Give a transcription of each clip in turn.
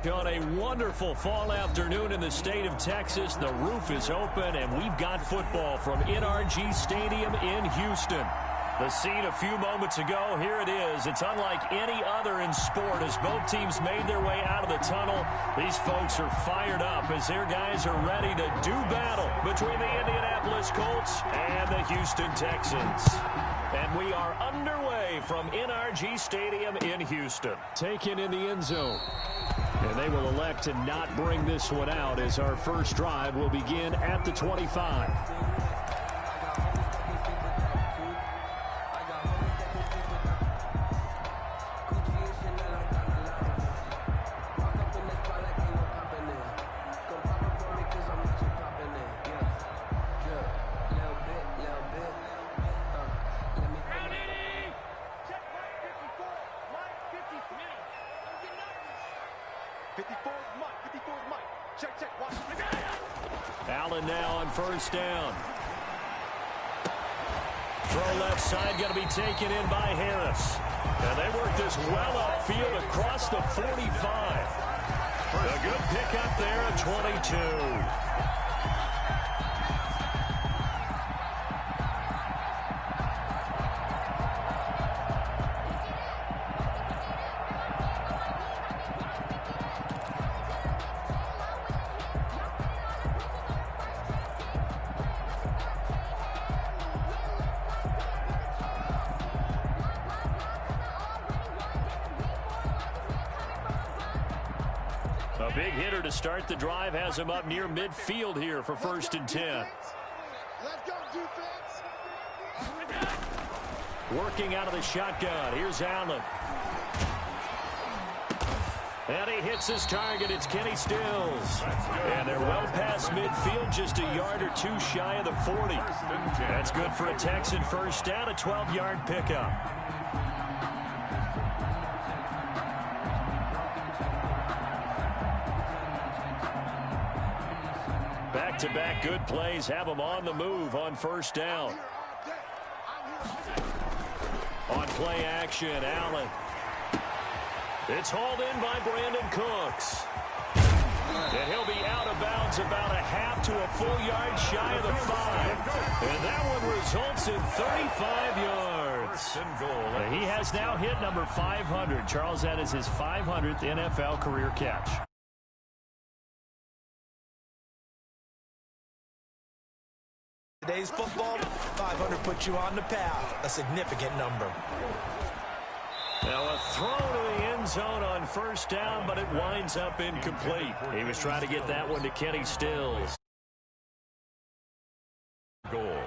On a wonderful fall afternoon in the state of Texas, the roof is open, and we've got football from NRG Stadium in Houston. The scene a few moments ago, here it is. It's unlike any other in sport as both teams made their way out of the tunnel. These folks are fired up as their guys are ready to do battle between the Indianapolis Colts and the Houston Texans. And we are underway from NRG Stadium in Houston. Taken in the end zone. And they will elect to not bring this one out as our first drive will begin at the 25. Allen now on first down. Throw left side, going to be taken in by Harris. And they work this well upfield across the 45. A good pickup there at 22. A big hitter to start the drive has him up near midfield here for 1st and 10. Let's go, defense. Working out of the shotgun. Here's Allen. And he hits his target. It's Kenny Stills. And they're well past midfield, just a yard or two shy of the 40. That's good for a Texan first down, a 12-yard pickup. Back-to-back good plays have them on the move on first down. On play action, Allen. It's hauled in by Brandon Cooks. And he'll be out of bounds about a half to a full yard shy of the 5. And that one results in 35 yards. And he has now hit number 500. Charles, that is his 500th NFL career catch. Today's football, 500 puts you on the path, a significant number. Now a throw to the end zone on first down, but it winds up incomplete. He was trying to get that one to Kenny Stills. Goal.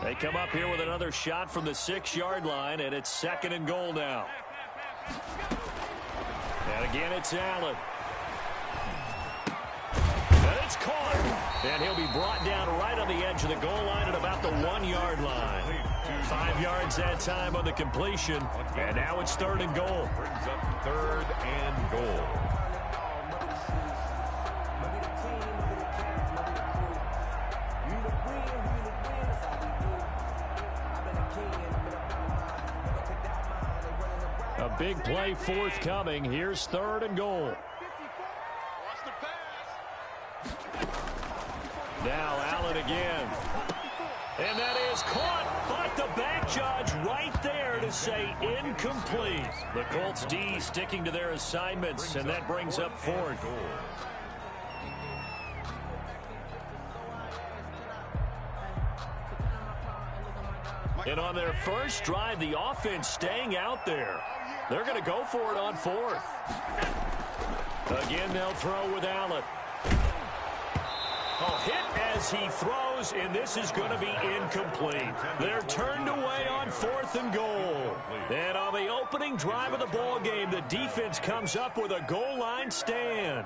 They come up here with another shot from the 6-yard line, and it's 2nd and goal now. And again, it's Allen. It's caught, and he'll be brought down right on the edge of the goal line at about the 1-yard line. 5 yards that time on the completion, and now it's 3rd and goal. Brings up 3rd and goal. A big play forthcoming. Here's 3rd and goal. Now Allen again. And that is caught, but the back judge right there to say incomplete. The Colts D sticking to their assignments, and that brings up 4th. And on their first drive, the offense staying out there. They're going to go for it on 4th. Again, they'll throw with Allen. A hit as he throws, and this is going to be incomplete. They're turned away on 4th and goal. And on the opening drive of the ball game, the defense comes up with a goal line stand.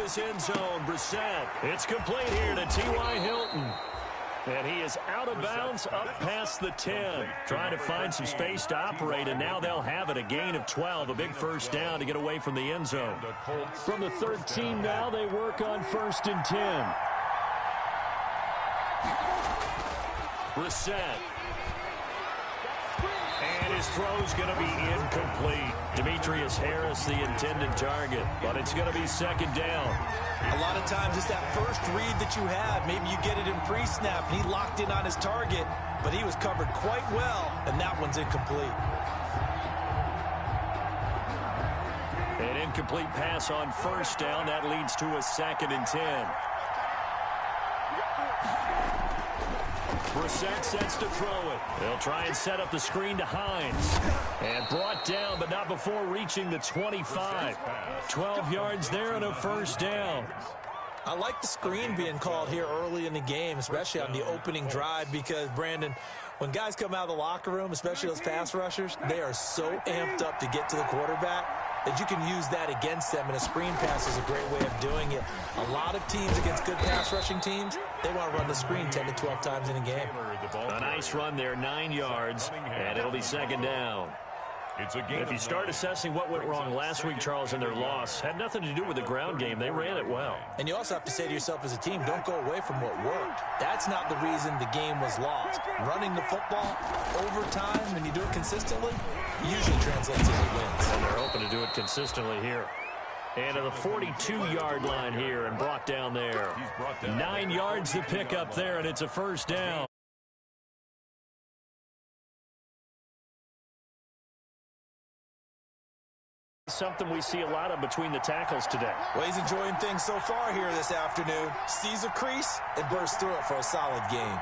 his end zone. Brissett. It's complete here to T.Y. Hilton. And he is out of bounds up past the 10. Trying to find some space to operate, and now they'll have it. A gain of 12, a big first down to get away from the end zone. From the 13 now, they work on 1st and 10. Brissett. And his throw's going to be incomplete. Demetrius Harris, the intended target, but it's going to be 2nd down. A lot of times it's that first read that you have. Maybe you get it in pre-snap, and he locked in on his target, but he was covered quite well, and that one's incomplete. An incomplete pass on 1st down. That leads to a 2nd and 10. Brissett sets to throw it. They'll try and set up the screen to Hines. And brought down, but not before reaching the 25. 12 yards there and a 1st down. I like the screen being called here early in the game, especially on the opening drive, because, Brandon, when guys come out of the locker room, especially those pass rushers, they are so amped up to get to the quarterback that you can use that against them, and a screen pass is a great way of doing it. A lot of teams against good pass rushing teams, they want to run the screen 10 to 12 times in a game. A nice run there, 9 yards, and it'll be 2nd down. If you start assessing what went wrong last week, Charles, in their loss, had nothing to do with the ground game. They ran it well. And you also have to say to yourself as a team, don't go away from what worked. That's not the reason the game was lost. Running the football over time, when you do it consistently, usually translates into wins. And they're hoping to do it consistently here. And to the 42-yard line here and brought down there. 9 yards to pick up there, and it's a 1st down. Something we see a lot of between the tackles today. Well, he's enjoying things so far here this afternoon. Sees a crease and bursts through it for a solid gain.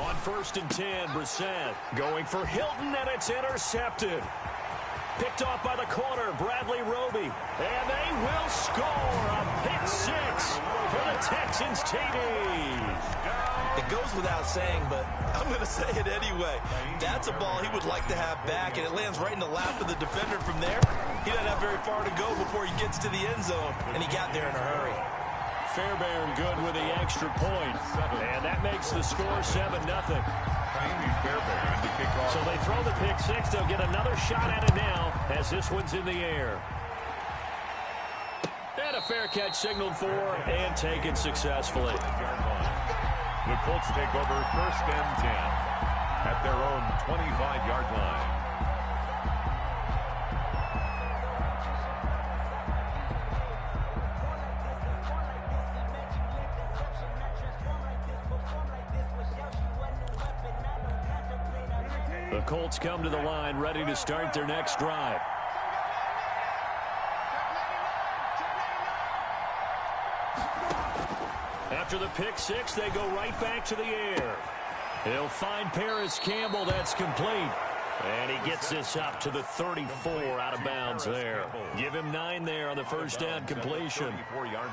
On 1st and 10, Brissett going for Hilton, and it's intercepted. Picked off by the corner, Bradley Roby. And they will score a pick 6 for the Texans TD. It goes without saying, but I'm going to say it anyway. That's a ball he would like to have back, and it lands right in the lap of the defender from there. He doesn't have very far to go before he gets to the end zone, and he got there in a hurry. Fairbairn good with the extra point. And that makes the score 7-0. So they throw the pick 6. They'll get another shot at it now as this one's in the air. And a fair catch signaled for and taken successfully. The Colts take over 1st and 10 at their own 25-yard line. The Colts come to the line ready to start their next drive. After the pick 6, they go right back to the air. He'll find Paris Campbell. That's complete. And he gets this up to the 34 out of bounds there. Give him 9 there on the 1st down completion.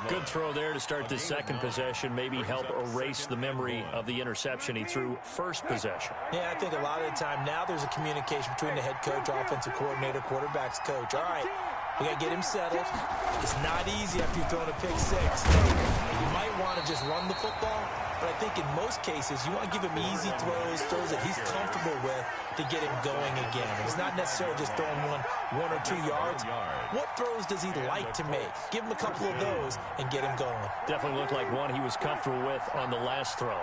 Good throw there to start the 2nd possession. Maybe help erase the memory of the interception he threw 1st possession. Yeah, I think a lot of the time now there's a communication between the head coach, offensive coordinator, quarterback's coach. All right, we got to get him settled. It's not easy after you've thrown a pick 6. You might want to just run the football, but I think in most cases you want to give him easy throws that he's comfortable with to get him going again. It's not necessarily just throwing one or 2 yards. What throws does he like to make? Give him a couple of those and get him going. Definitely looked like one he was comfortable with on the last throw.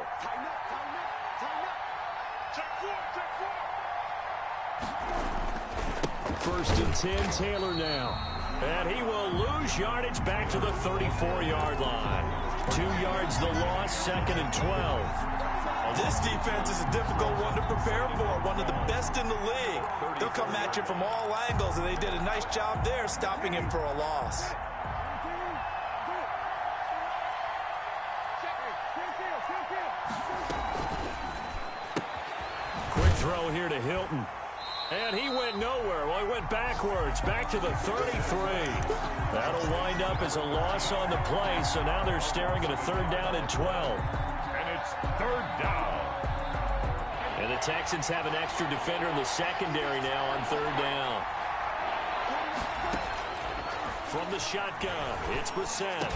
First and 10, Taylor now. And he will lose yardage back to the 34-yard line. 2 yards the loss, 2nd and 12. This defense is a difficult one to prepare for, one of the best in the league. They'll come at you from all angles, and they did a nice job there stopping him for a loss. Quick throw here to Hilton. And he went nowhere. Well, he went backwards, back to the 33. That'll wind up as a loss on the play, so now they're staring at a 3rd down and 12. And it's 3rd down. And the Texans have an extra defender in the secondary now on 3rd down. from the shotgun. It's Brissett.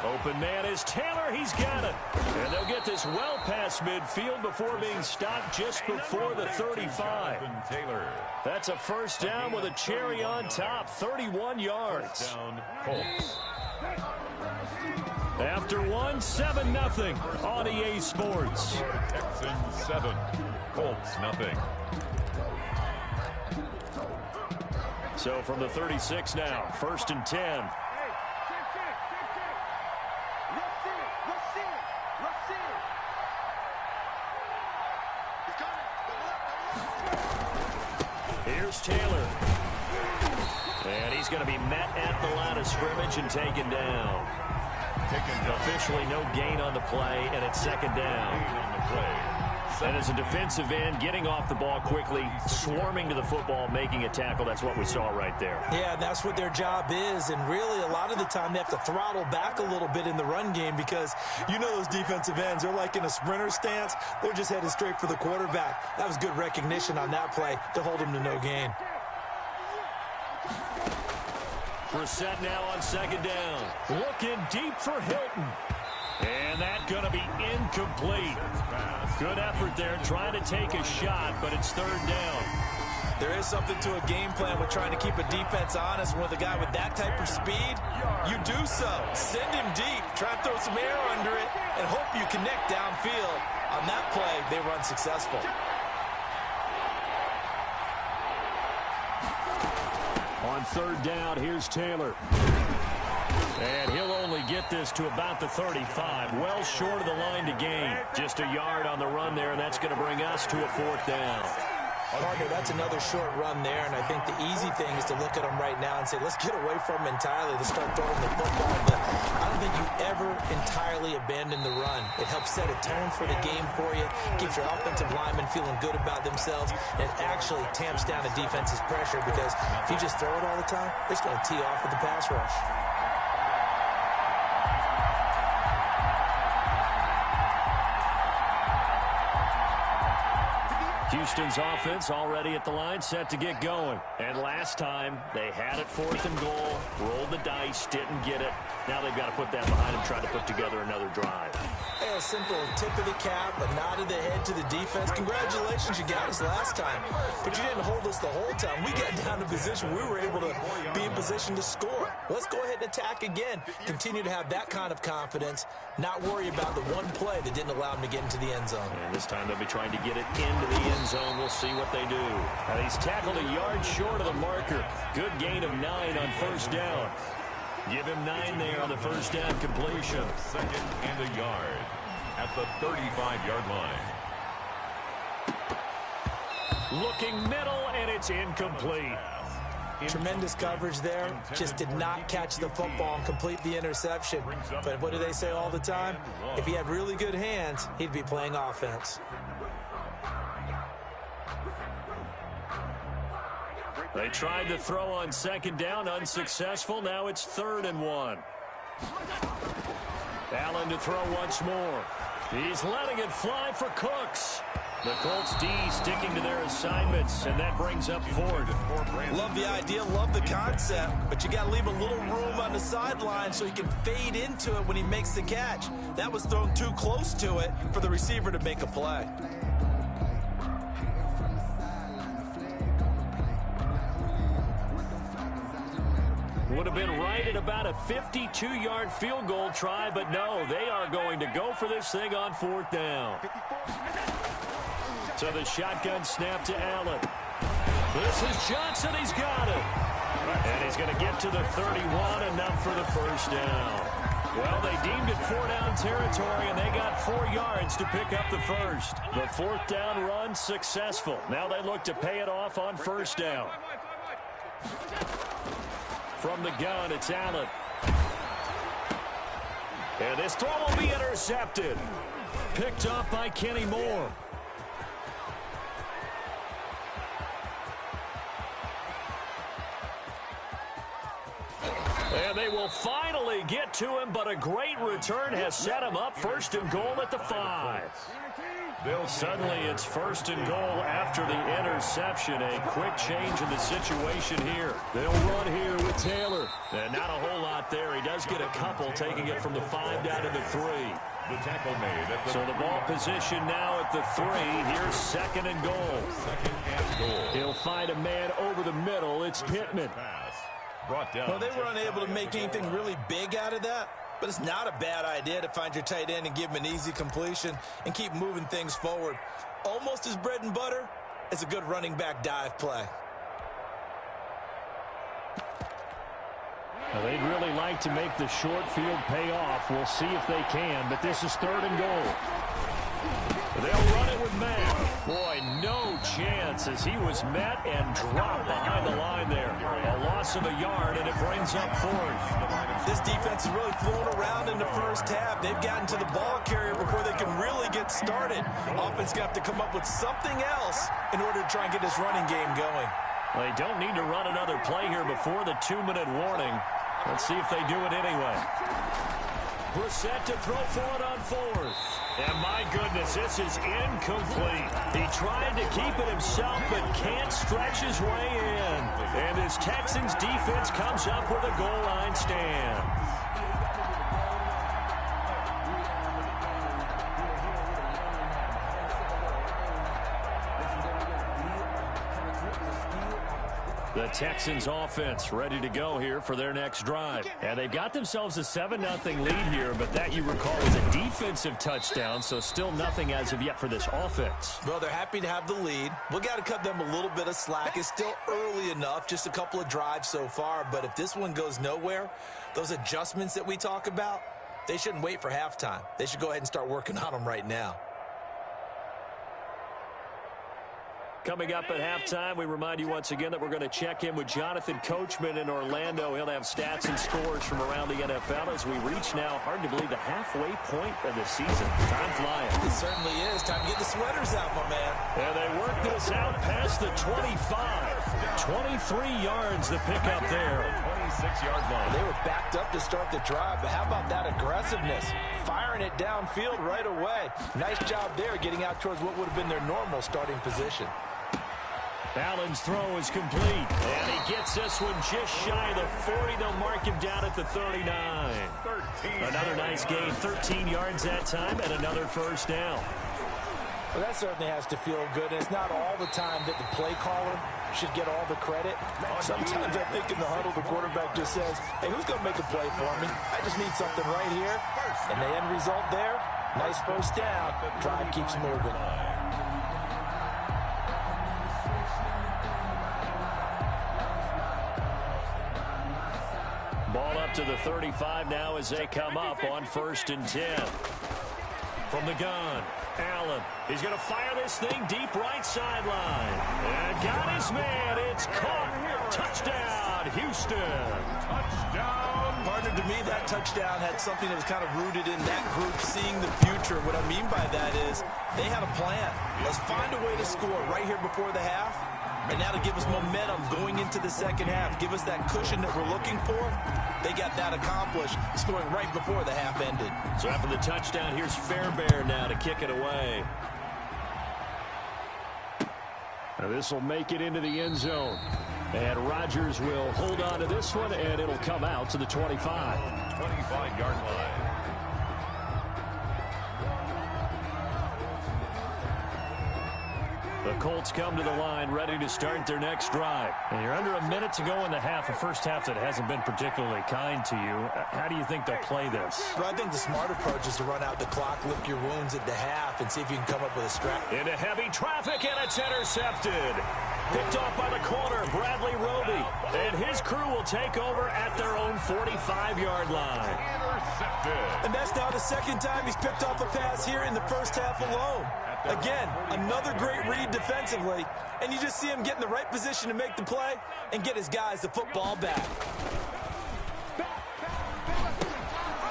Open man is Taylor. He's got it. And they'll get this well past midfield before being stopped just before the 35. That's a first down with a cherry on top. 31 yards. After 7-0 on EA Sports. Texans 7, Colts nothing. So from the 36 now, 1st and 10. Here's Taylor. And he's going to be met at the line of scrimmage and taken down. Officially no gain on the play, and it's 2nd down. And as a defensive end, getting off the ball quickly, swarming to the football, making a tackle, that's what we saw right there. Yeah, that's what their job is, and really a lot of the time they have to throttle back a little bit in the run game because you know those defensive ends, they're like in a sprinter stance. They're just headed straight for the quarterback. That was good recognition on that play to hold him to no gain. Brissett now on 2nd down. Looking deep for Hilton. And that's going to be incomplete. Good effort there trying to take a shot, but it's 3rd down. There is something to a game plan with trying to keep a defense honest. With a guy with that type of speed, you do so. Send him deep. Try and throw some air under it and hope you connect downfield. On that play, they were unsuccessful. On 3rd down, here's Taylor. And he'll only get this to about the 35. Well short of the line to gain. Just a yard on the run there, and that's going to bring us to a 4th down. Partner, that's another short run there, and I think the easy thing is to look at him right now and say, let's get away from him entirely. Let's start throwing the football. But I don't think you ever entirely abandon the run. It helps set a tone for the game for you, keeps your offensive linemen feeling good about themselves, and it actually tamps down a defense's pressure because if you just throw it all the time, it's going to tee off with the pass rush. Houston's offense already at the line, set to get going. And last time, they had it 4th and goal, rolled the dice, didn't get it. Now they've got to put that behind them, try to put together another drive. A simple tip of the cap, a nod of the head to the defense. Congratulations, you got us last time. But you didn't hold us the whole time. We got down to position. We were able to be in position to score. Let's go ahead and attack again. Continue to have that kind of confidence, not worry about the one play that didn't allow them to get into the end zone. And this time they'll be trying to get it into the end zone. We'll see what they do. And he's tackled a yard short of the marker. Good gain of 9 on 1st down. Give him 9 there on the 1st down completion. 2nd and a yard at the 35-yard line. Looking middle, and it's incomplete. Tremendous coverage there. Just did not catch the football and complete the interception. But what do they say all the time? If he had really good hands, he'd be playing offense. They tried to throw on 2nd down, unsuccessful. Now it's 3rd and 1. Allen to throw once more. He's letting it fly for Cooks. The Colts D sticking to their assignments, and that brings up 4th. Love the idea, love the concept, but you got to leave a little room on the sideline so he can fade into it when he makes the catch. That was thrown too close to it for the receiver to make a play. Would have been right at about a 52-yard field goal try, but no, they are going to go for this thing on 4th down. So the shotgun snap to Allen. This is Johnson. He's got it. And he's going to get to the 31, enough for the 1st down. Well, they deemed it 4-down territory, and they got 4 yards to pick up the 1st. The 4th down run successful. Now they look to pay it off on 1st down. From the gun, it's Allen. And this throw will be intercepted. Picked up by Kenny Moore. And they will finally get to him, but a great return has set him up 1st and goal at the 5. Suddenly it's first and goal after the interception. A quick change in the situation here. They'll run here with Taylor. And not a whole lot there. He does get a couple, taking it from the 5 down to the 3. The tackle made at the so the ball position now at the 3. Here's second and goal. He'll find a man over the middle. It's Pittman. Well, they were unable to make anything really big out of that. But it's not a bad idea to find your tight end and give him an easy completion and keep moving things forward. Almost as bread and butter as a good running back dive play. Well, they'd really like to make the short field pay off. We'll see if they can, but this is third and goal. They'll run it with Matt. Boy, no chance as he was met and dropped behind the line there. A loss of a yard, and it brings up fourth. This defense is really flown around in the first half. They've gotten to the ball carrier before they can really get started. Offense got to come up with something else in order to try and get this running game going. Well, they don't need to run another play here before the 2-minute warning. Let's see if they do it anyway. Brissett to throw for it on fourth. And my goodness, this is incomplete. He tried to keep it himself, but can't stretch his way in. And this Texans defense comes up with a goal line stand. The Texans offense ready to go here for their next drive. And they've got themselves a 7-0 lead here, but that, you recall, was a defensive touchdown, so still nothing as of yet for this offense. Well, they're happy to have the lead. We got to cut them a little bit of slack. It's still early enough, just a couple of drives so far, but if this one goes nowhere, those adjustments that we talk about, they shouldn't wait for halftime. They should go ahead and start working on them right now. Coming up at halftime, we remind you once again that we're going to check in with Jonathan Coachman in Orlando. He'll have stats and scores from around the NFL as we reach now, hard to believe, the halfway point of the season. Time flying. It certainly is. Time to get the sweaters out, my man. And they work this out past the 25. 23 yards to pick up there. 26-yard line. They were backed up to start the drive, but how about that aggressiveness? Firing it downfield right away. Nice job there, getting out towards what would have been their normal starting position. Allen's throw is complete, and he gets this one just shy of the 40. They'll mark him down at the 39. Another nice gain, 13 yards that time, and another first down. Well, that certainly has to feel good. It's not all the time that the play caller should get all the credit. Sometimes I think in the huddle, the quarterback just says, hey, who's going to make a play for me? I just need something right here. And the end result there, nice first down. Drive keeps moving. Ball up to the 35 now as they come up on 1st and 10. From the gun, Allen. He's going to fire this thing deep right sideline. And got his man. It's caught. Touchdown, Houston. Touchdown. Partner, to me, that touchdown had something that was kind of rooted in that group seeing the future. What I mean by that is they had a plan. Let's find a way to score right here before the half. And now to give us momentum going into the second half, give us that cushion that we're looking for, they got that accomplished, scoring right before the half ended. So after the touchdown, here's Fairbairn now to kick it away. Now this will make it into the end zone. And Rodgers will hold on to this one, and it'll come out to the 25. 25-yard line. The Colts come to the line ready to start their next drive. And you're under a minute to go in the half, a first half that hasn't been particularly kind to you. How do you think they'll play this? Well, I think the smart approach is to run out the clock, lick your wounds at the half, and see if you can come up with a strat. Into heavy traffic, and it's intercepted. Picked off by the corner, Bradley Roby. And his crew will take over at their own 45-yard line. Intercepted. And that's now the second time he's picked off a pass here in the first half alone. Again, another great read defensively, and you just see him get in the right position to make the play and get his guys the football back.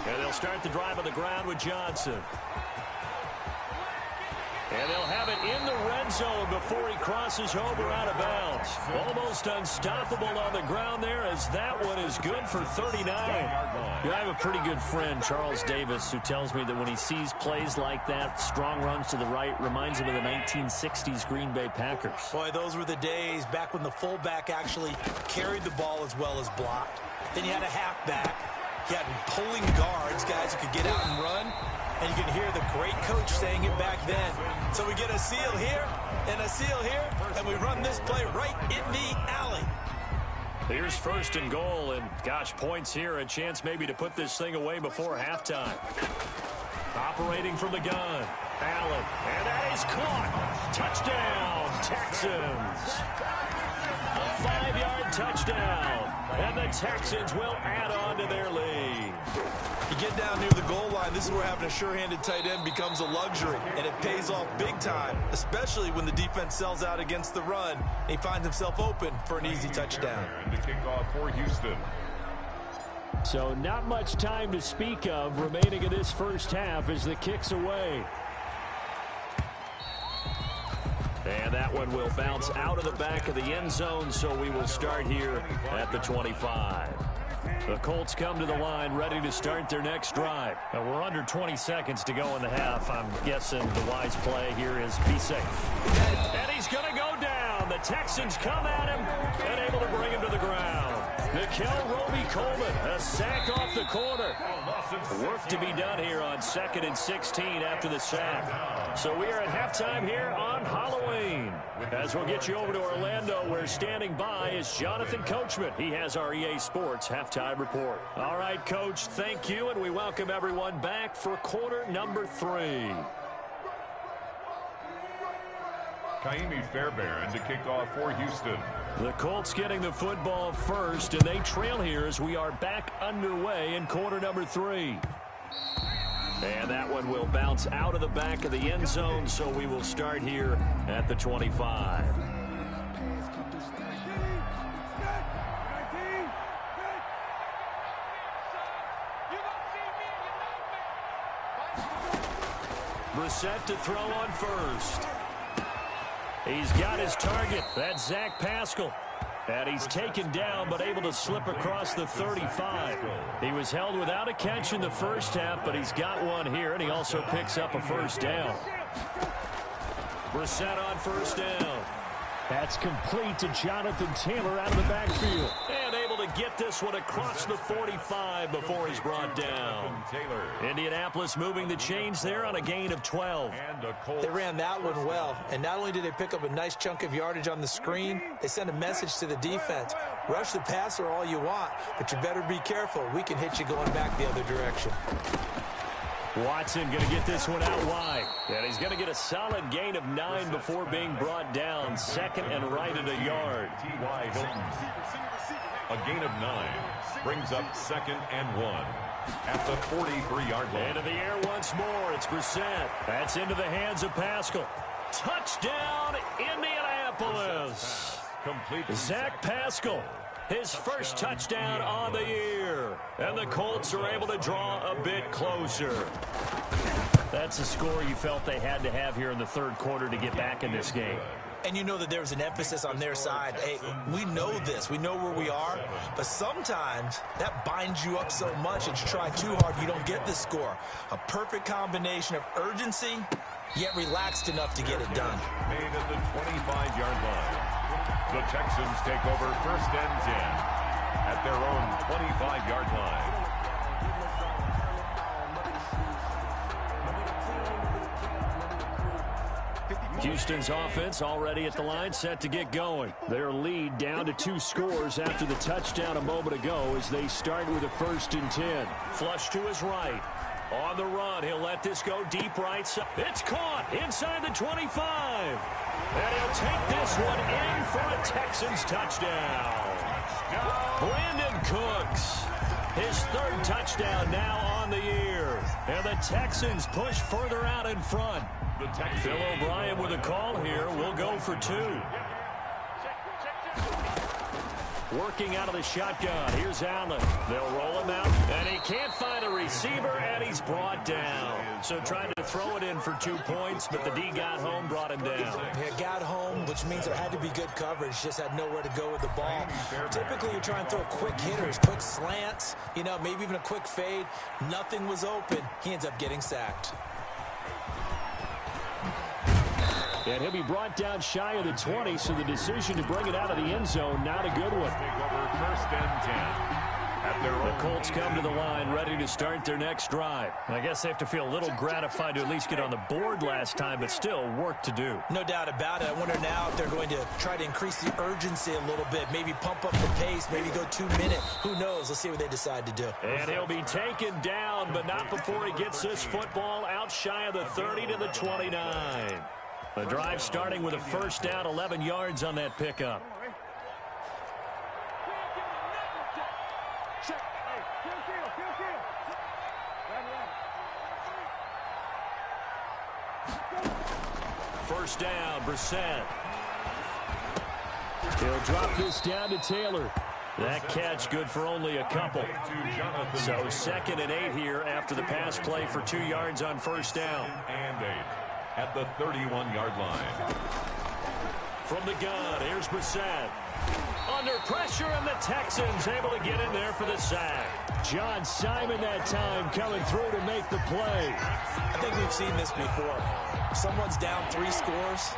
And they'll start the drive on the ground with Johnson. And they'll have it in the red zone before he crosses over out of bounds. Almost unstoppable on the ground there, as that one is good for 39. Yeah, I have a pretty good friend, Charles Davis, who tells me that when he sees plays like that, strong runs to the right, reminds him of the 1960s Green Bay Packers. Boy, those were the days back when the fullback actually carried the ball as well as blocked. Then you had a halfback. You had pulling guards, guys who could get out and run. And you can hear the great coach saying it back then. So we get a seal here and a seal here, and we run this play right in the alley. Here's first and goal, and gosh, points here. A chance maybe to put this thing away before halftime. Operating from the gun, Allen, and that is caught. Touchdown, Texans. A 5-yard touchdown, and the Texans will add on to their lead. You get down near the goal line, this is where having a sure-handed tight end becomes a luxury, and it pays off big time, especially when the defense sells out against the run, and he finds himself open for an easy touchdown. And the kickoff for Houston. So not much time to speak of remaining in this first half as the kick's away. And that one will bounce out of the back of the end zone, so we will start here at the 25. The Colts come to the line ready to start their next drive. Now we're under 20 seconds to go in the half. I'm guessing the wise play here is be safe. And he's going to go down. The Texans come at him and able to bring him to the ground. Nikel Roby-Coleman, a sack off the corner. Work to be done here on 2nd and 16 after the sack. So we are at halftime here on Halloween. As we'll get you over to Orlando, where standing by is Jonathan Coachman. He has our EA Sports halftime report. All right, Coach, thank you, and we welcome everyone back for quarter number 3. Kaimi Fairbairn to kick off for Houston. The Colts getting the football first, and they trail here as we are back underway in quarter number 3. And that one will bounce out of the back of the end zone, so we will start here at the 25. Brissett to throw on first. He's got his target. That's Zach Pascal. And he's taken down, but able to slip across the 35. He was held without a catch in the first half, but he's got one here, and he also picks up a first down. Brissett on first down. That's complete to Jonathan Taylor out of the backfield. And able to get this one across the 45 before he's brought down. Indianapolis moving the chains there on a gain of 12. They ran that one well, and not only did they pick up a nice chunk of yardage on the screen, they sent a message to the defense. Rush the passer all you want, but you better be careful. We can hit you going back the other direction. Watson going to get this one out wide. And he's going to get a solid gain of 9 before being brought down. 2nd and right at a yard. T.Y. Hilton. A gain of 9 brings up 2nd and 1 at the 43-yard line. Into the air once more. It's Brissett. That's into the hands of Pascal. Touchdown, Indianapolis. Complete. Zach Pascal. His first touchdown on the year. And the Colts are able to draw a bit closer. That's a score you felt they had to have here in the third quarter to get back in this game. And you know that there's an emphasis on their side. Hey, we know this. We know where we are. But sometimes that binds you up so much that you try too hard, you don't get the score. A perfect combination of urgency, yet relaxed enough to get it done. Made at the 25-yard line. The Texans take over 1st and 10 at their own 25-yard line. Houston's offense already at the line, set to get going. Their lead down to 2 scores after the touchdown a moment ago as they start with a 1st and 10. Flush to his right. On the run, he'll let this go deep right side. It's caught inside the 25. And he'll take this one in for a Texans touchdown. Brandon Cooks, his 3rd touchdown now on the year. And the Texans push further out in front. Bill O'Brien with a call here. We'll go for 2. Working out of the shotgun. Here's Allen. They'll roll him out. And he can't find a receiver, and he's brought down. So trying to throw it in for 2 points, but the D got home, brought him down. Yeah, got home, which means there had to be good coverage. Just had nowhere to go with the ball. Typically, you're trying to throw quick hitters, quick slants, maybe even a quick fade. Nothing was open. He ends up getting sacked. And he'll be brought down shy of the 20, so the decision to bring it out of the end zone, not a good one. Take over first and 10. The Colts come to the line, ready to start their next drive. I guess they have to feel a little gratified to at least get on the board last time, but still work to do. No doubt about it. I wonder now if they're going to try to increase the urgency a little bit, maybe pump up the pace, maybe go 2 minute. Who knows? Let's see what they decide to do. And he'll be taken down, but not before he gets this football out shy of the 30 to the 29. The drive starting with a first down, 11 yards on that pickup. First down, Brissett. He'll drop this down to Taylor. That catch good for only a couple. So 2nd and 8 here after the pass play for 2 yards on first down. And 8 at the 31-yard line. From the gun, here's Brissett. Under pressure, and the Texans able to get in there for the sack. John Simon that time coming through to make the play. I think we've seen this before. If someone's down 3 scores,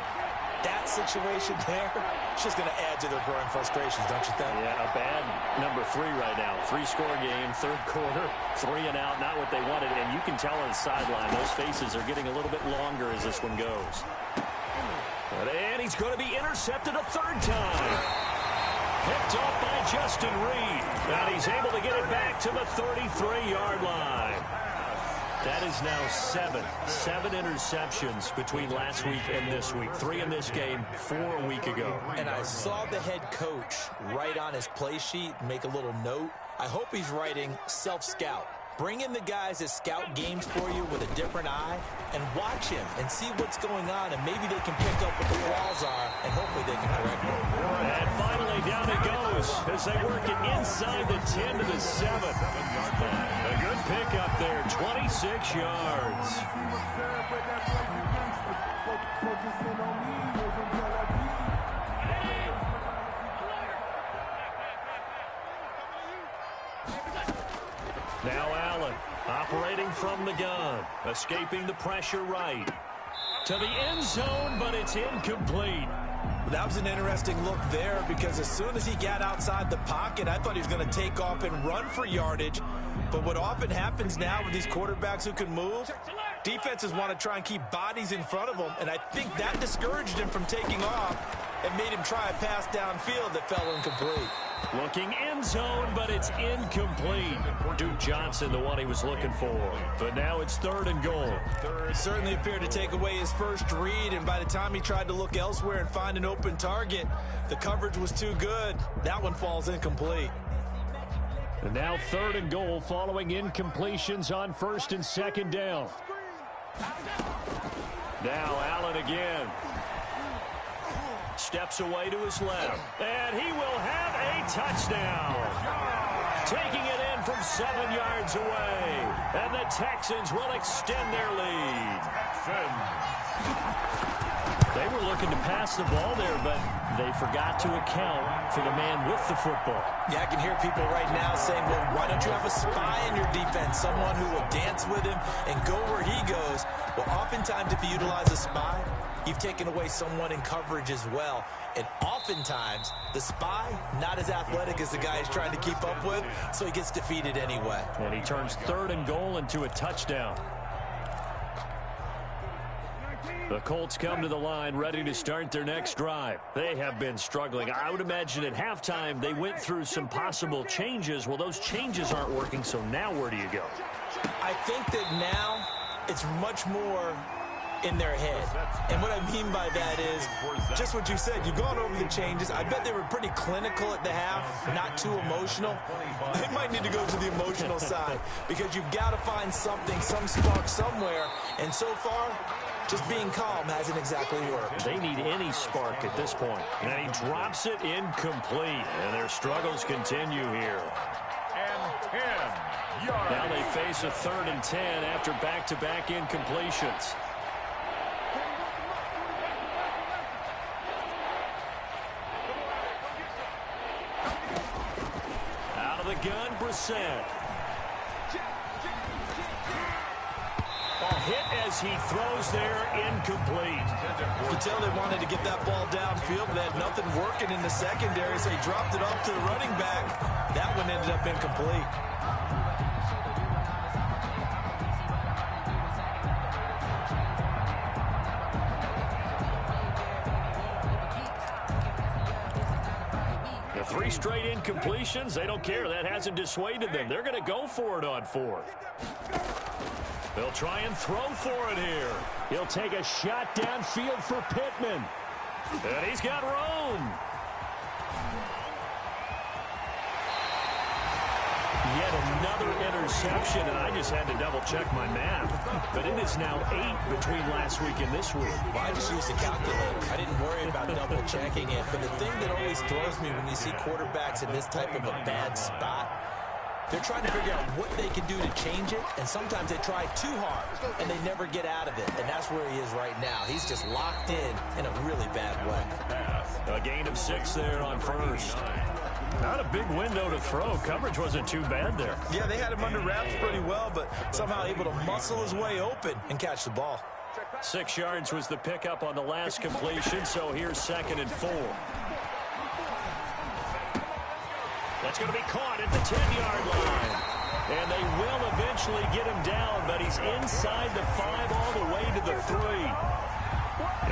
that situation there, it's just going to add to their growing frustrations, don't you think? Yeah, a bad number 3 right now. 3-score game, 3rd quarter, 3 and out, not what they wanted. And you can tell on the sideline, those faces are getting a little bit longer as this one goes. And he's going to be intercepted a 3rd time. Picked off by Justin Reed. And he's able to get it back to the 33-yard line. That is now 7 interceptions between last week and this week. 3 in this game, 4 a week ago. And I saw the head coach write on his play sheet, make a little note. I hope he's writing self-scout. Bring in the guys that scout games for you with a different eye and watch him and see what's going on, and maybe they can pick up what the flaws are, and hopefully they can correct them. And finally down it goes as they work it inside the 10 to the 7. A good pickup there, 26 yards. Now Allen operating from the gun, escaping the pressure right. To the end zone, but it's incomplete. That was an interesting look there, because as soon as he got outside the pocket, I thought he was going to take off and run for yardage. But what often happens now with these quarterbacks who can move, defenses want to try and keep bodies in front of them, and I think that discouraged him from taking off and made him try a pass downfield that fell incomplete. Looking end zone, but it's incomplete. Duke Johnson, the one he was looking for. But now it's 3rd and goal. Certainly appeared to take away his first read, and by the time he tried to look elsewhere and find an open target, the coverage was too good. That one falls incomplete. And now 3rd and goal following incompletions on 1st and 2nd down. Now Allen again. Steps away to his left. And he will have a touchdown. Taking it in from 7 yards away. And the Texans will extend their lead. They were looking to pass the ball there, but they forgot to account for the man with the football. Yeah, I can hear people right now saying, well, why don't you have a spy in your defense, someone who will dance with him and go where he goes? Well, oftentimes if you utilize a spy, you've taken away someone in coverage as well. And oftentimes, the spy, not as athletic as the guy he's trying to keep up with, so he gets defeated anyway. And he turns 3rd and goal into a touchdown. The Colts come to the line ready to start their next drive. They have been struggling. I would imagine at halftime they went through some possible changes. Well, those changes aren't working, so now where do you go? I think that now it's much more in their head. And what I mean by that is just what you said. You've gone over the changes. I bet they were pretty clinical at the half, not too emotional. They might need to go to the emotional side, because you've got to find something, some spark somewhere. And so far, Just being calm hasn't exactly worked. They need any spark at this point. And he drops it incomplete. And their struggles continue here. And 10 yards. Now they face a 3rd and 10 after back-to-back incompletions. Out of the gun, Brissett. Hit as he throws there, incomplete. You can tell they wanted to get that ball downfield, but they had nothing working in the secondary, so he dropped it off to the running back. That one ended up incomplete. The 3 straight incompletions, they don't care. That hasn't dissuaded them. They're going to go for it on 4th. They'll try and throw for it here. He'll take a shot downfield for Pittman. And he's got room. Yet another interception, and I just had to double-check my math. But it is now 8 between last week and this week. Well, I just used a calculator. I didn't worry about double-checking it. But the thing that always throws me when you see quarterbacks in this type of a bad spot, they're trying to figure out what they can do to change it, and sometimes they try too hard, and they never get out of it, and that's where he is right now. He's just locked in a really bad way. A gain of 6 there on 1st. Not a big window to throw. Coverage wasn't too bad there. Yeah, they had him under wraps pretty well, but somehow able to muscle his way open and catch the ball. 6 yards was the pickup on the last completion, so here's 2nd and 4. That's going to be caught at the 10-yard line. And they will eventually get him down, but he's inside the 5 all the way to the 3.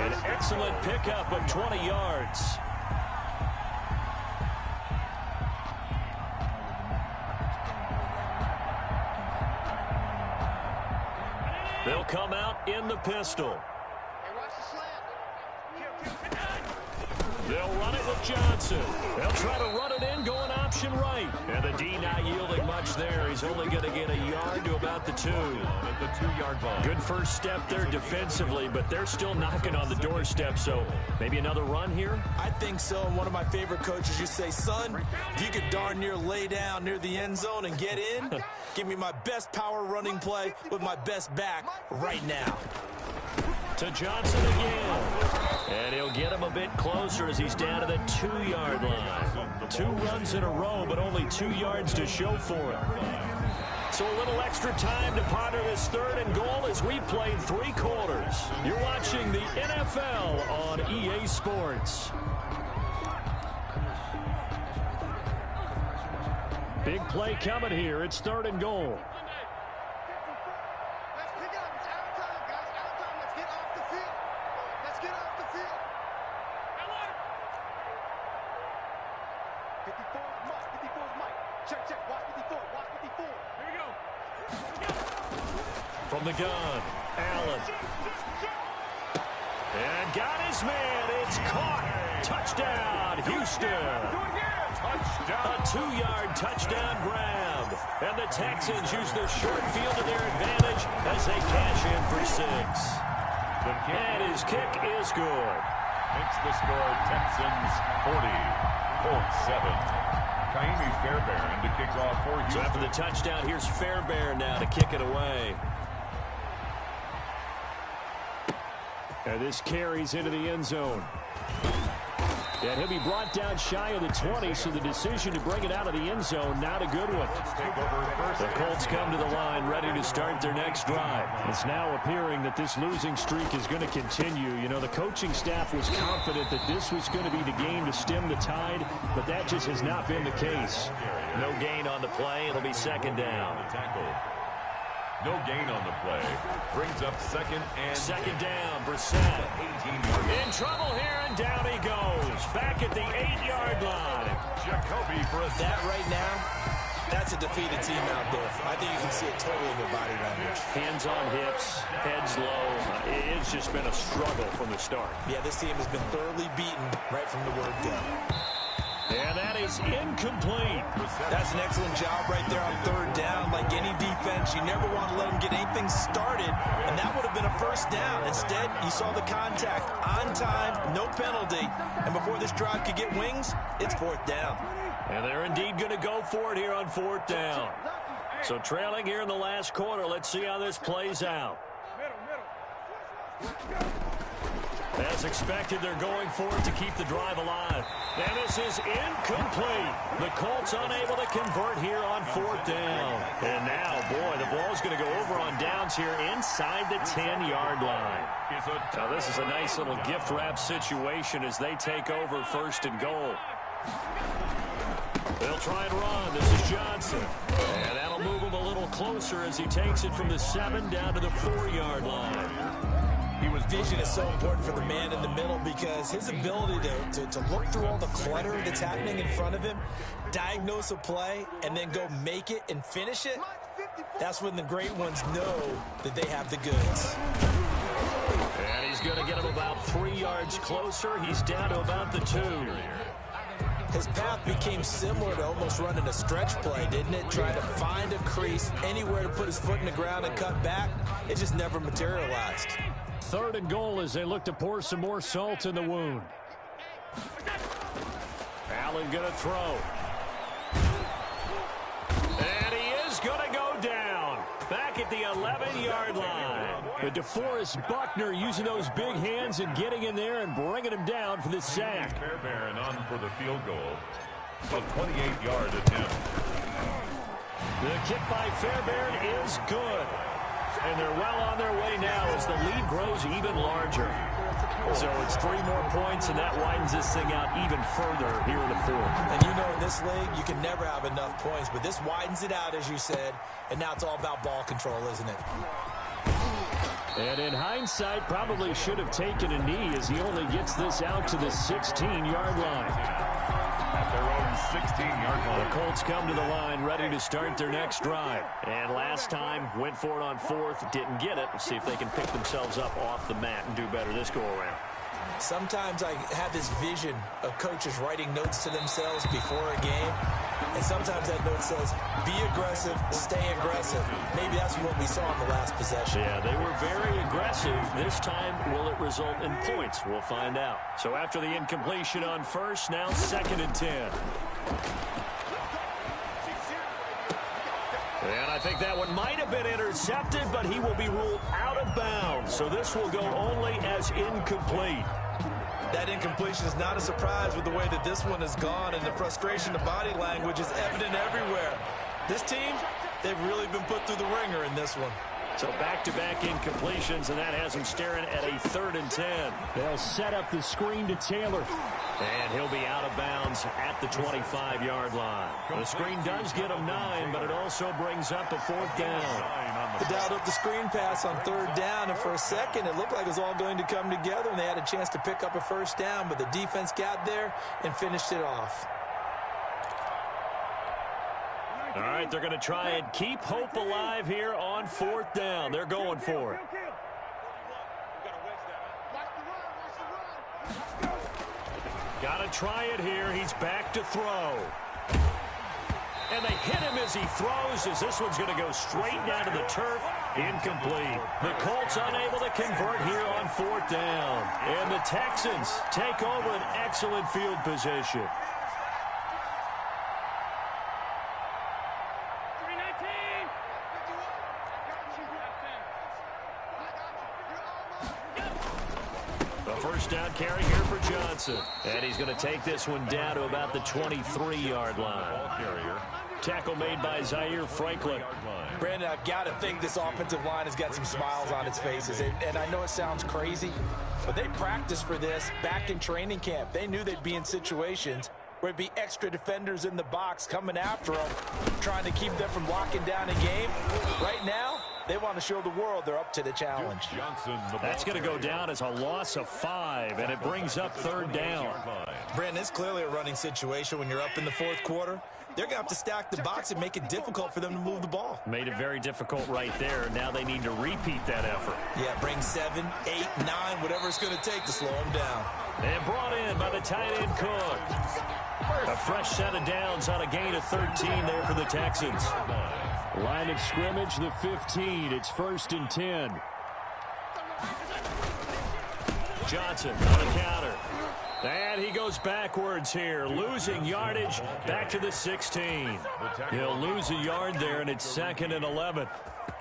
An excellent pickup of 20 yards. They'll come out in the pistol. They'll run it with Johnson. They'll try to run it in, going option right. And the D not yielding much there. He's only going to get a yard to about the 2. At the 2-yard line. Good first step there defensively, but they're still knocking on the doorstep, so maybe another run here? I think so, and one of my favorite coaches, you say, son, if you could darn near lay down near the end zone and get in, give me my best power running play with my best back right now. To Johnson again. And he'll get him a bit closer as he's down to the 2-yard line. 2 runs in a row, but only 2 yards to show for it. So a little extra time to ponder this 3rd and goal as we played 3 quarters. You're watching the NFL on EA Sports. Big play coming here. It's 3rd and goal. From the gun, Allen. And got his man. It's caught. Touchdown, Houston. A 2-yard touchdown grab. And the Texans use the short field to their advantage as they cash in for 6. And his kick is good. Makes the score Texans 40, Colts 7. Kaimi Fairbairn to kick off for Houston. So after the touchdown, here's Fairbairn now to kick it away. And this carries into the end zone. And he'll be brought down shy of the 20, so the decision to bring it out of the end zone, not a good one. The Colts come to the line ready to start their next drive. It's now appearing that this losing streak is going to continue. You know, the coaching staff was confident that this was going to be the game to stem the tide, but that just has not been the case. No gain on the play. It'll be 2nd down. No gain on the play. Brings up 2nd and 2nd down, Brissett. In trouble here, and down he goes. Back at the 8-yard line. Jacoby Brissett. That right now, that's a defeated team out there. I think you can see it totally in their body language. Hands on hips, heads low. It's just been a struggle from the start. Yeah, this team has been thoroughly beaten right from the word go. And that is incomplete. That's an excellent job right there on third down. Like any defense, you never want to let them get anything started, and that would have been a first down. Instead, you saw the contact on time, no penalty, and before this drive could get wings, it's fourth down. And they're indeed going to go for it here on fourth down. So trailing here in the last quarter, let's see how this plays out. As expected, they're going for it to keep the drive alive. And this is incomplete. The Colts unable to convert here on fourth down. And now, boy, the ball's going to go over on downs here inside the 10-yard line. Now, this is a nice little gift wrap situation as they take over first and goal. They'll try and run. This is Johnson. And that'll move him a little closer as he takes it from the 7 down to the 4-yard line. Vision is so important for the man in the middle because his ability to look through all the clutter that's happening in front of him, diagnose a play, and then go make it and finish it, that's when the great ones know that they have the goods. And he's going to get him about 3 yards closer. He's down to about the 2. His path became similar to almost running a stretch play, didn't it? Trying to find a crease, anywhere to put his foot in the ground and cut back. It just never materialized. Third and goal as they look to pour some more salt in the wound. Allen going to throw. And he is going to go down. Back at the 11-yard line. But DeForest Buckner using those big hands and getting in there and bringing him down for the sack. Fairbairn on for the field goal. A 28-yard attempt. The kick by Fairbairn is good. And they're well on their way now as the lead grows even larger. So it's 3 more points, and that widens this thing out even further here in the fourth. And you know in this league, you can never have enough points, but this widens it out, as you said, and now it's all about ball control, isn't it? And in hindsight, probably should have taken a knee as he only gets this out to the 16-yard line. At their own 16-yard line. The Colts come to the line ready to start their next drive. And last time, went for it on fourth, didn't get it. Let's see if they can pick themselves up off the mat and do better this go-around. Sometimes I have this vision of coaches writing notes to themselves before a game, and sometimes that note says, be aggressive, stay aggressive. Maybe that's what we saw in the last possession. Yeah, they were very aggressive. This time, will it result in points? We'll find out. So after the incompletion on first, now 2nd and 10. And I think that one might have been intercepted, but he will be ruled out of bounds. So this will go only as incomplete. That incompletion is not a surprise with the way that this one has gone, and the frustration, the body language is evident everywhere. This team, they've really been put through the ringer in this one. So back-to-back incompletions, and that has him staring at a 3rd and 10. They'll set up the screen to Taylor. And he'll be out of bounds at the 25-yard line. The screen does get him 9, but it also brings up a 4th down. They dialed up the screen pass on 3rd down, and for a second it looked like it was all going to come together, and they had a chance to pick up a first down, but the defense got there and finished it off. All right, they're going to try and keep hope alive here on 4th down. They're going for it. Got to try it here. He's back to throw. And they hit him as he throws, as this one's going to go straight down to the turf. Incomplete. The Colts unable to convert here on 4th down. And the Texans take over an excellent field position. First down carry here for Johnson. And he's going to take this one down to about the 23-yard line. Tackle made by Zaire Franklin. Brandon, I've got to think this offensive line has got some smiles on its faces. And I know it sounds crazy, but they practiced for this back in training camp. They knew they'd be in situations where it'd be extra defenders in the box coming after them, trying to keep them from locking down a game. Right now, they want to show the world they're up to the challenge. That's going to go down as a loss of 5, and it brings up 3rd down. Brandon, it's clearly a running situation when you're up in the 4th quarter. They're going to have to stack the box and make it difficult for them to move the ball. Made it very difficult right there. Now they need to repeat that effort. Yeah, bring 7, 8, 9, whatever it's going to take to slow them down. And brought in by the tight end Cook. A fresh set of downs on a gain of 13 there for the Texans. Line of scrimmage, the 15. It's 1st and 10. Johnson on a counter. And he goes backwards here, losing yardage back to the 16. He'll lose a yard there, and it's 2nd and 11.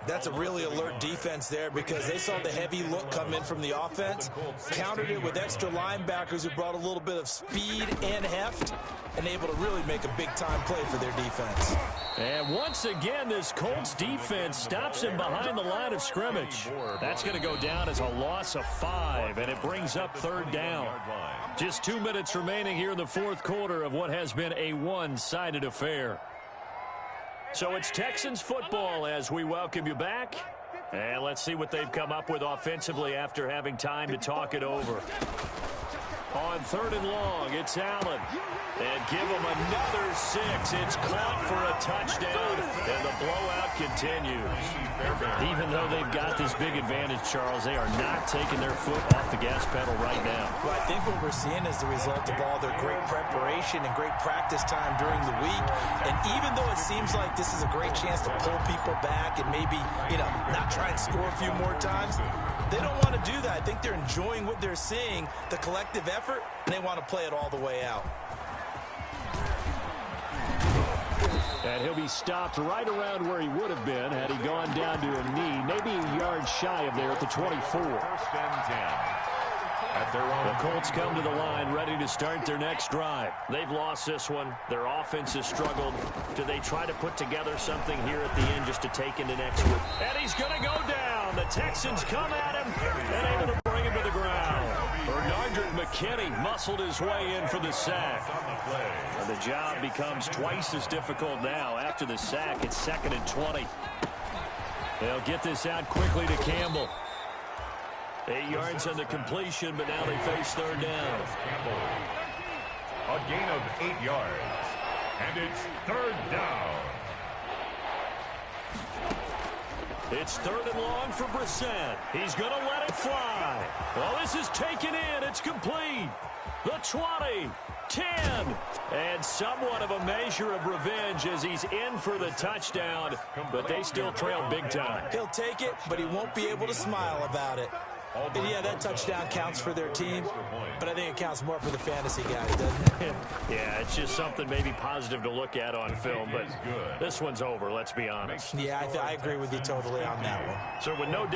That's a really alert defense there because they saw the heavy look come in from the offense, countered it with extra linebackers who brought a little bit of speed and heft, and able to really make a big-time play for their defense. And once again, this Colts defense stops him behind the line of scrimmage. That's going to go down as a loss of 5, and it brings up 3rd down. Just 2 minutes remaining here in the 4th quarter of what has been a one-sided affair. So it's Texans football as we welcome you back. And let's see what they've come up with offensively after having time to talk it over. On 3rd and long, it's Allen. And give him another 6. It's caught for a touchdown, and the blowout continues. Even though they've got this big advantage, Charles, they are not taking their foot off the gas pedal right now. Well, I think what we're seeing is the result of all their great preparation and great practice time during the week. And even though it seems like this is a great chance to pull people back and maybe, not try and score a few more times, they don't want to do that. I think they're enjoying what they're seeing, the collective effort, and they want to play it all the way out. And he'll be stopped right around where he would have been had he gone down to a knee, maybe a yard shy of there at the 24. 1st and 10. At their own. The Colts come to the line ready to start their next drive. They've lost this one. Their offense has struggled. Do they try to put together something here at the end just to take into next week? And he's going to go down. The Texans come at him and able to bring him to the ground. Bernard McKinney muscled his way in for the sack. And the job becomes twice as difficult now. After the sack, it's 2nd and 20. They'll get this out quickly to Campbell. 8 yards on the completion, but now they face 3rd down. A gain of 8 yards. And it's 3rd down. It's 3rd and long for Brissett. He's going to let it fly. Well, this is taken in. It's complete. The 20, 10, and somewhat of a measure of revenge as he's in for the touchdown, but they still trail big time. He'll take it, but he won't be able to smile about it. And yeah, that touchdown counts for their team, but I think it counts more for the fantasy guys, doesn't it? Yeah, it's just something maybe positive to look at on film, but this one's over, let's be honest. Yeah, I agree with you totally on that one. So with no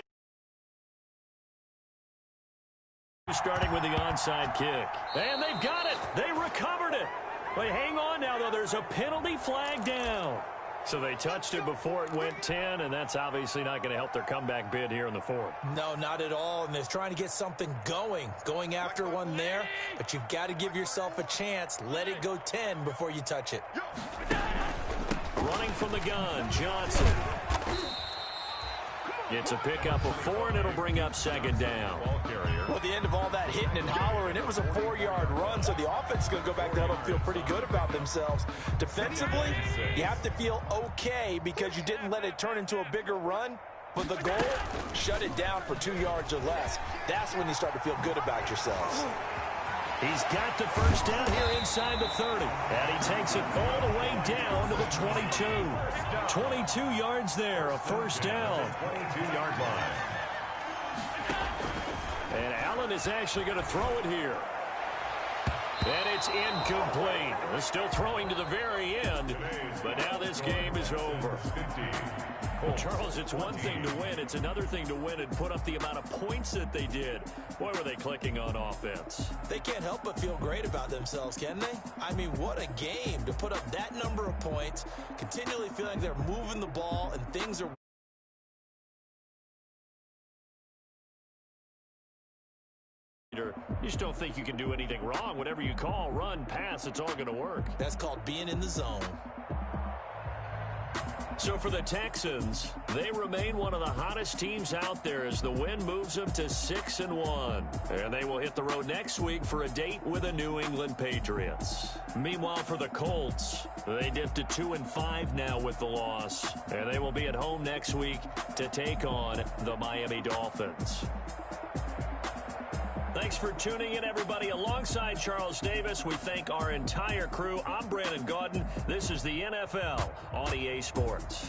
starting with the onside kick. And they've got it. They recovered it. But hang on now, though. There's a penalty flag down. So they touched it before it went 10, and that's obviously not going to help their comeback bid here in the 4th. No, not at all, and they're trying to get something going after one there, but you've got to give yourself a chance. Let it go 10 before you touch it. Running from the gun, Johnson. It's a pickup of 4, and it'll bring up 2nd down. Well, the end of all that hitting and hollering, it was a 4-yard run, so the offense is going to go back there and feel pretty good about themselves. Defensively, you have to feel okay because you didn't let it turn into a bigger run, but the goal, shut it down for 2 yards or less. That's when you start to feel good about yourselves. He's got the 1st down here inside the 30. And he takes it all the way down to the 22. 22 yards there, a 1st down. 22-yard line. And Allen is actually going to throw it here. And it's incomplete. They're still throwing to the very end, but now this game is over. Well, Charles, it's one thing to win. It's another thing to win and put up the amount of points that they did. Boy, were they clicking on offense. They can't help but feel great about themselves, can they? I mean, what a game to put up that number of points, continually feeling they're moving the ball and things are... You just don't think you can do anything wrong. Whatever you call, run, pass, it's all going to work. That's called being in the zone. So for the Texans, they remain one of the hottest teams out there as the win moves them to 6-1. And they will hit the road next week for a date with the New England Patriots. Meanwhile, for the Colts, they dipped to 2-5 now with the loss. And they will be at home next week to take on the Miami Dolphins. Thanks for tuning in, everybody. Alongside Charles Davis, we thank our entire crew. I'm Brandon Gaudin. This is the NFL on EA Sports.